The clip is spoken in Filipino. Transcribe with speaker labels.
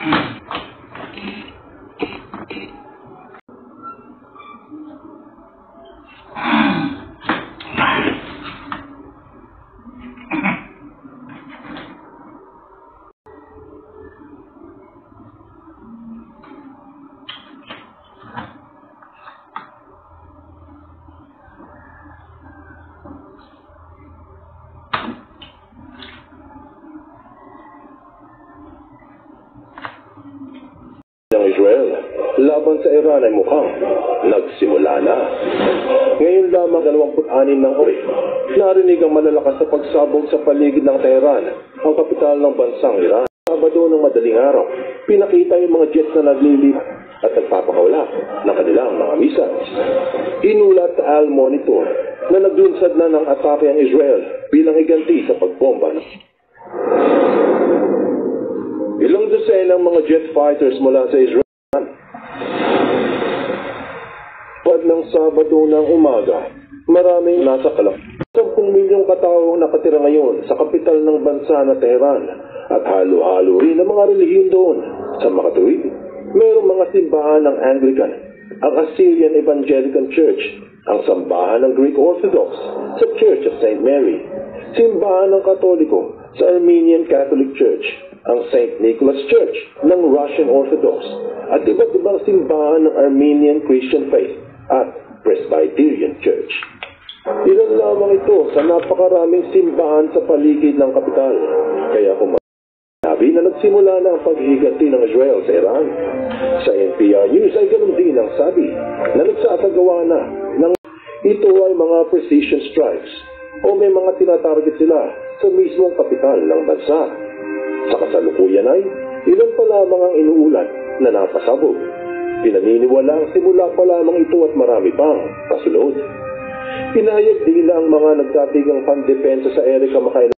Speaker 1: Ng Israel laban sa Iran ay mukhang nagsimula na. Ngayon lamang 26 ng uri, narinig ang malalakas na pagsabog sa paligid ng Tehran, ang kapital ng bansang Iran. Sabado ng madaling araw, pinakita yung mga jets na naglilipad at nagpapakaula ng kanilang mga missiles. Inulat sa Al Monitor na naglunsad na ng atake ang Israel bilang higanti sa pagbomba. Ilang dosenang mga jet fighters mula sa Israel pad ng Sabado ng umaga, maraming nasa kalap. 10 milyong katao nakatira ngayon sa kapital ng bansa na Tehran at halo-halo rin ang mga relihiyon doon. Sa makatuwid, mayroong mga simbahan ng Anglican, ang Assyrian Evangelical Church, ang sambahan ng Greek Orthodox sa Church of St. Mary, simbahan ng Katoliko sa Armenian Catholic Church, ang St. Nicholas Church ng Russian Orthodox, at iba't ibang simbahan ng Armenian Christian Faith at Presbyterian Church. Ilan lamang ito sa napakaraming simbahan sa paligid ng kapital. Kaya kung sabi na nagsimula na ang paghiganti ng Israel sa Iran, sa NPR News ay ganun din ang sabi na nagsasagawa na ng ito ay mga precision strikes o may mga tinatarget sila sa mismong kapital ng bansa. Sa kasalukuyan ay ilan pa lamang ang inuulat na napasabog. Pinaniniwala ang simula pa lamang ito at marami pang kasunod. Pinahayag din ang mga nagdatigang pandepensa sa ere kamakailan